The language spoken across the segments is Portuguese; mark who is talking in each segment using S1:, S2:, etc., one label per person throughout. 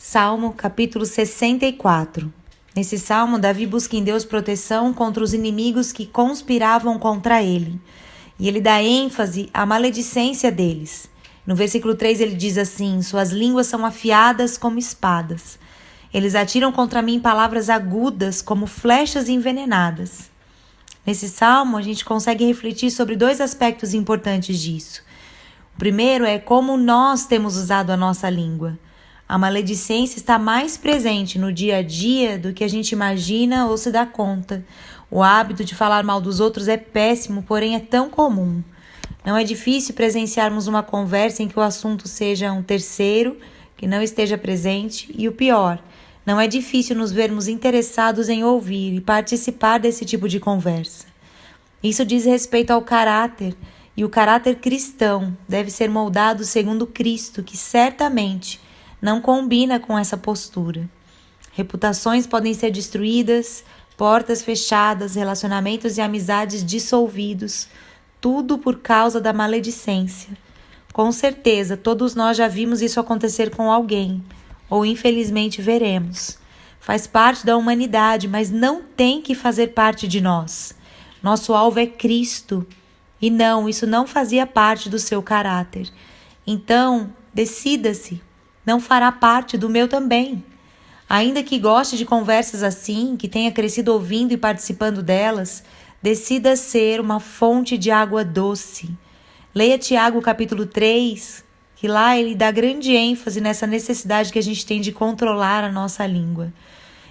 S1: Salmo capítulo 64. Nesse salmo, Davi busca em Deus proteção contra os inimigos que conspiravam contra ele. E ele dá ênfase à maledicência deles. No versículo 3 ele diz assim: suas línguas são afiadas como espadas. Eles atiram contra mim palavras agudas como flechas envenenadas. Nesse salmo, a gente consegue refletir sobre dois aspectos importantes disso. O primeiro é como nós temos usado a nossa língua. A maledicência está mais presente no dia a dia do que a gente imagina ou se dá conta. O hábito de falar mal dos outros é péssimo, porém é tão comum. Não é difícil presenciarmos uma conversa em que o assunto seja um terceiro que não esteja presente e o pior, não é difícil nos vermos interessados em ouvir e participar desse tipo de conversa. Isso diz respeito ao caráter, e o caráter cristão deve ser moldado segundo Cristo, que certamente não combina com essa postura. Reputações podem ser destruídas, portas fechadas, relacionamentos e amizades dissolvidos, tudo por causa da maledicência. Com certeza, todos nós já vimos isso acontecer com alguém, ou infelizmente veremos. Faz parte da humanidade, mas não tem que fazer parte de nós. Nosso alvo é Cristo. E não, isso não fazia parte do seu caráter. Então, decida-se. Não fará parte do meu também. Ainda que goste de conversas assim, que tenha crescido ouvindo e participando delas, decida ser uma fonte de água doce. Leia Tiago capítulo 3, que lá ele dá grande ênfase nessa necessidade que a gente tem de controlar a nossa língua.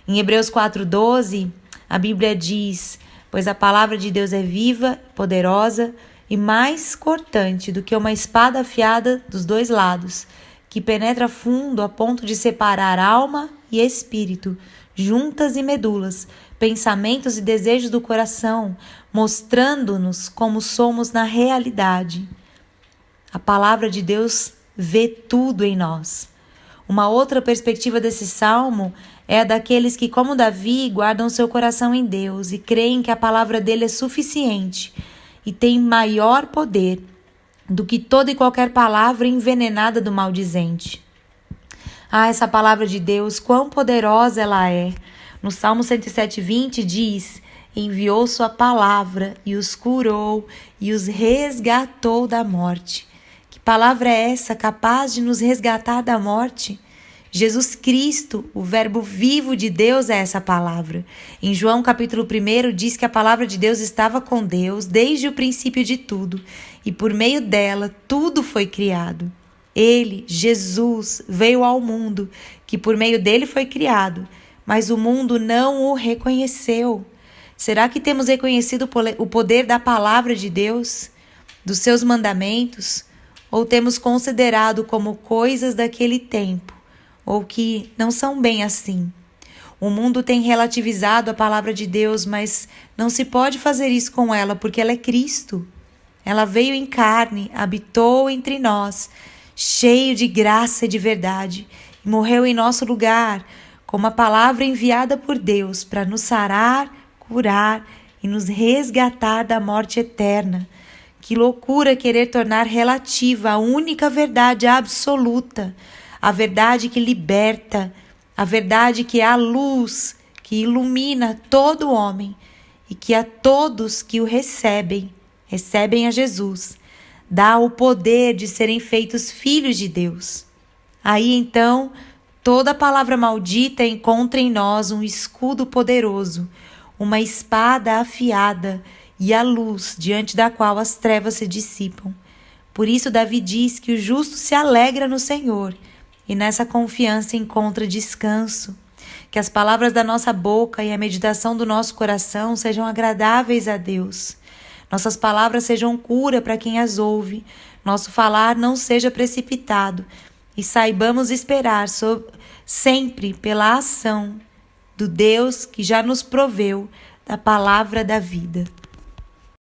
S1: Em Hebreus 4:12, a Bíblia diz: pois a palavra de Deus é viva, poderosa e mais cortante do que uma espada afiada dos dois lados, que penetra fundo a ponto de separar alma e espírito, juntas e medulas, pensamentos e desejos do coração, mostrando-nos como somos na realidade. A palavra de Deus vê tudo em nós. Uma outra perspectiva desse salmo é a daqueles que, como Davi, guardam seu coração em Deus e creem que a palavra dele é suficiente e tem maior poder do que toda e qualquer palavra envenenada do maldizente. Essa palavra de Deus, quão poderosa ela é! No Salmo 107:20 diz: enviou sua palavra e os curou e os resgatou da morte. Que palavra é essa capaz de nos resgatar da morte? Jesus Cristo, o verbo vivo de Deus, é essa palavra. Em João capítulo 1 diz que a palavra de Deus estava com Deus desde o princípio de tudo, e por meio dela tudo foi criado. Ele, Jesus, veio ao mundo, que por meio dele foi criado, mas o mundo não o reconheceu. Será que temos reconhecido o poder da palavra de Deus, dos seus mandamentos, ou temos considerado como coisas daquele tempo, ou que não são bem assim? O mundo tem relativizado a palavra de Deus, mas não se pode fazer isso com ela, porque ela é Cristo. Ela veio em carne, habitou entre nós, cheio de graça e de verdade, e morreu em nosso lugar, como a palavra enviada por Deus para nos sarar, curar e nos resgatar da morte eterna. Que loucura querer tornar relativa a única verdade absoluta, a verdade que liberta, a verdade que é a luz, que ilumina todo homem e que a todos que o recebem a Jesus, dá o poder de serem feitos filhos de Deus. Aí então, toda palavra maldita encontra em nós um escudo poderoso, uma espada afiada e a luz diante da qual as trevas se dissipam. Por isso Davi diz que o justo se alegra no Senhor e nessa confiança encontra descanso. Que as palavras da nossa boca e a meditação do nosso coração sejam agradáveis a Deus. Nossas palavras sejam cura para quem as ouve, nosso falar não seja precipitado e saibamos esperar sempre pela ação do Deus que já nos proveu da palavra da vida.